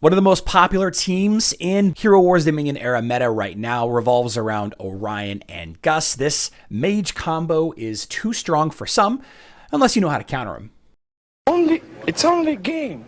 One of the most popular teams in Hero Wars Dominion era meta right now revolves around Orion and Gus. This Mage combo is too strong for some, unless you know how to counter him. It's only a game.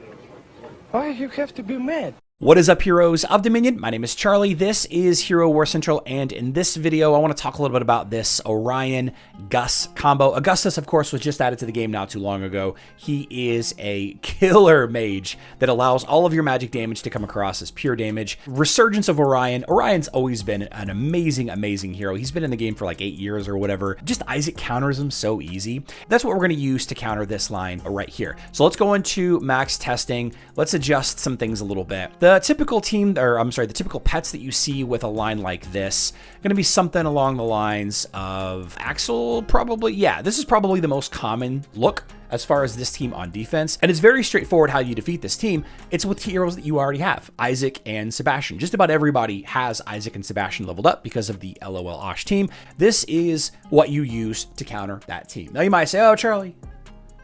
Why you have to be mad? What is up, heroes of Dominion? My name is Charlie. This is Hero War Central, and in this video, I want to talk a little bit about this Orion Gus combo. Augustus, of course, was just added to the game not too long ago. He is a killer mage that allows all of your magic damage to come across as pure damage. Resurgence of Orion. Orion's always been an amazing, amazing hero. He's been in the game for like 8 years or whatever. Just Isaac counters him so easy. That's what we're going to use to counter this line right here. So let's go into max testing. Let's adjust some things a little bit. The typical team, or I'm sorry, the typical pets that you see with a line like this, going to be something along the lines of Axel, probably. Yeah, this is probably the most common look as far as this team on defense. And it's very straightforward how you defeat this team. It's with heroes that you already have, Isaac and Sebastian. Just about everybody has Isaac and Sebastian leveled up because of the LOL Osh team. This is what you use to counter that team. Now you might say, oh, Charlie,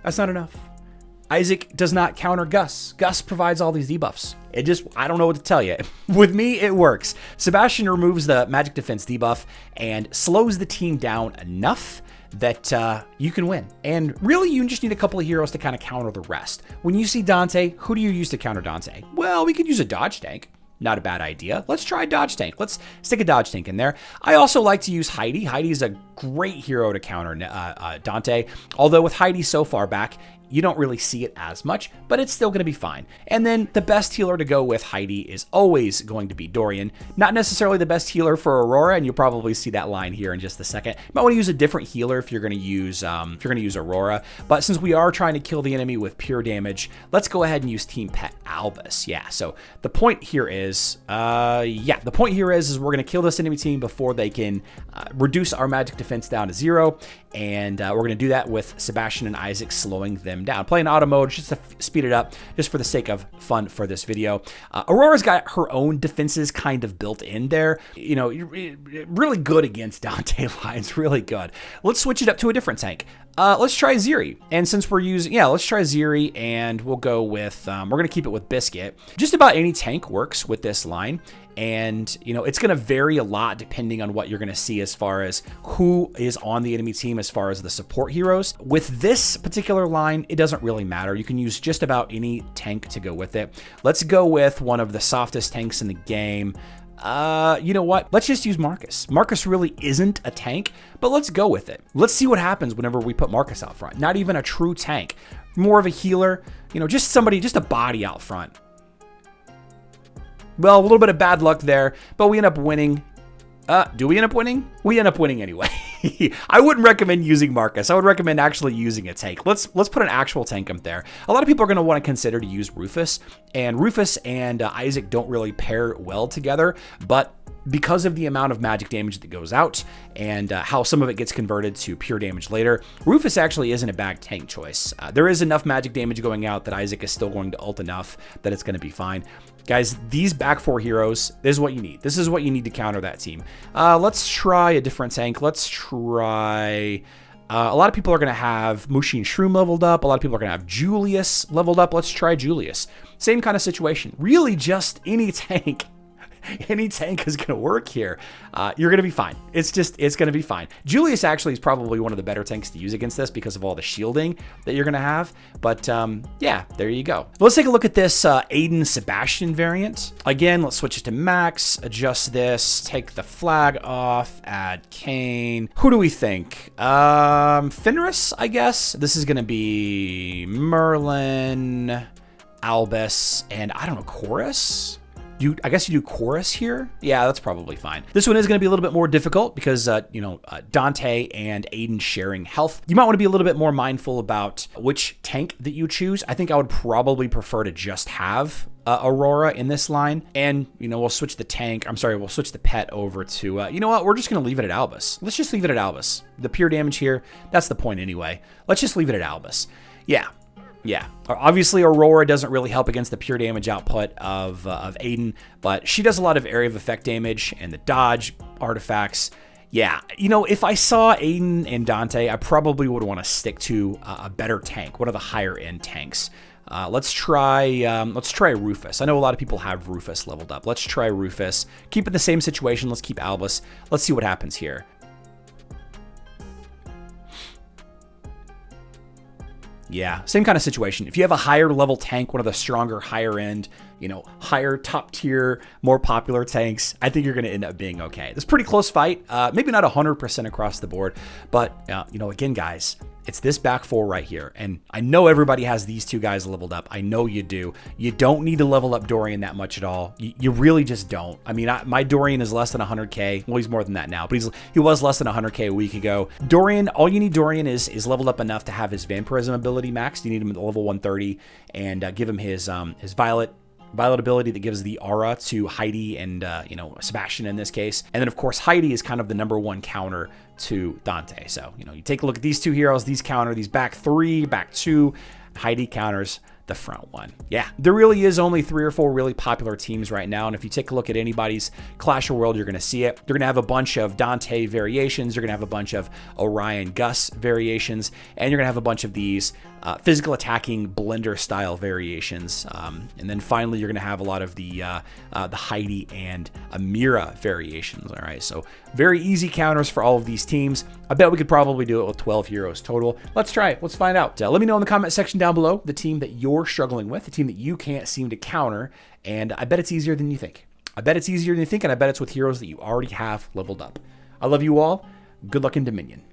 that's not enough. Isaac does not counter Gus. Gus provides all these debuffs. I don't know what to tell you. With me, it works. Sebastian removes the magic defense debuff and slows the team down enough that you can win. And really, you just need a couple of heroes to kind of counter the rest. When you see Dante, who do you use to counter Dante? Well, we could use a dodge tank. Not a bad idea. Let's try dodge tank. Let's stick a dodge tank in there. I also like to use Heidi. Heidi is a great hero to counter Dante. Although with Heidi so far back, you don't really see it as much, but it's still going to be fine. And then the best healer to go with Heidi is always going to be Dorian. Not necessarily the best healer for Aurora, and you'll probably see that line here in just a second. You might want to use a different healer if you're going to use Aurora. But since we are trying to kill the enemy with pure damage, let's go ahead and use Team Pet Albus. Yeah. So the point here is, we're going to kill this enemy team before they can reduce our magic defense down to 0, and we're going to do that with Sebastian and Isaac slowing them down. Playing auto mode just to speed it up, just for the sake of fun for this video. Aurora's got her own defenses kind of built in there. You know, really good against Dante lines, really good. Let's switch it up to a different tank. Let's try Ziri. And since we're using, let's try Ziri, and we'll go with, we're going to keep it with Biscuit. Just about any tank works with this line. And, you know, it's going to vary a lot depending on what you're going to see as far as who is on the enemy team as far as the support heroes. With this particular line, it doesn't really matter. You can use just about any tank to go with it. Let's go with one of the softest tanks in the game. You know what? Let's just use Marcus. Marcus really isn't a tank, but let's go with it. Let's see what happens whenever we put Marcus out front. Not even a true tank. More of a healer. You know, just a body out front. Well, a little bit of bad luck there, but we end up winning. Do we end up winning? We end up winning anyway. I wouldn't recommend using Marcus. I would recommend actually using a tank. Let's put an actual tank up there. A lot of people are going to want to consider to use Rufus, and Isaac don't really pair well together, but because of the amount of magic damage that goes out and how some of it gets converted to pure damage later, Rufus actually isn't a bad tank choice. There is enough magic damage going out that Isaac is still going to ult enough that it's going to be fine. Guys, these back 4 heroes, this is what you need. This is what you need to counter that team. Let's try a different tank. Let's try... a lot of people are going to have Mushin Shroom leveled up. A lot of people are going to have Julius leveled up. Let's try Julius. Same kind of situation. Really just any tank. Any tank is going to work here. You're going to be fine. It's going to be fine. Julius actually is probably one of the better tanks to use against this because of all the shielding that you're going to have. But yeah, there you go. Let's take a look at this Aiden Sebastian variant. Again, let's switch it to max, adjust this, take the flag off, add Kane. Who do we think? Fenris, I guess. This is going to be Merlin, Albus, and I don't know, Chorus? I guess you do Chorus here? Yeah, that's probably fine. This one is going to be a little bit more difficult because, Dante and Aiden sharing health. You might want to be a little bit more mindful about which tank that you choose. I think I would probably prefer to just have Aurora in this line. And, we'll switch the pet over to, you know what? We're just going to leave it at Albus. Let's just leave it at Albus. The pure damage here, that's the point anyway. Let's just leave it at Albus. Yeah, obviously Aurora doesn't really help against the pure damage output of Aiden, but she does a lot of area of effect damage and the dodge artifacts. Yeah, if I saw Aiden and Dante, I probably would want to stick to a better tank, one of the higher end tanks. Let's try Rufus. I know a lot of people have Rufus leveled up. Let's try Rufus. Keep it the same situation. Let's keep Albus. Let's see what happens here. Yeah, same kind of situation. If you have a higher level tank, one of the stronger, higher end, you know, higher top tier, more popular tanks, I think you're going to end up being okay. It's a pretty close fight. Maybe not 100% across the board, but, you know, again, guys, it's this back four right here. And I know everybody has these two guys leveled up. I know you do. You don't need to level up Dorian that much at all. You really just don't. I mean, my Dorian is less than 100k. Well, he's more than that now, but he was less than 100k a week ago. Dorian, all you need Dorian is leveled up enough to have his vampirism ability maxed. You need him at level 130 and give him his Violet ability that gives the aura to Heidi and, you know, Sebastian in this case. And then, of course, Heidi is kind of the #1 counter to Dante. So, you know, you take a look at these two heroes, these counter, these back 3, back 2, Heidi counters the front 1. Yeah, there really is only 3 or 4 really popular teams right now. And if you take a look at anybody's Clash of World, you're going to see it. You're going to have a bunch of Dante variations. You're going to have a bunch of Orion Gus variations. And you're going to have a bunch of these physical attacking blender style variations. And then finally, you're going to have a lot of the Heidi and Amira variations. All right, so very easy counters for all of these teams. I bet we could probably do it with 12 heroes total. Let's try it. Let's find out. Let me know in the comment section down below the team that you're struggling with, the team that you can't seem to counter, and I bet it's easier than you think. I bet it's easier than you think, and I bet it's with heroes that you already have leveled up. I love you all. Good luck in Dominion.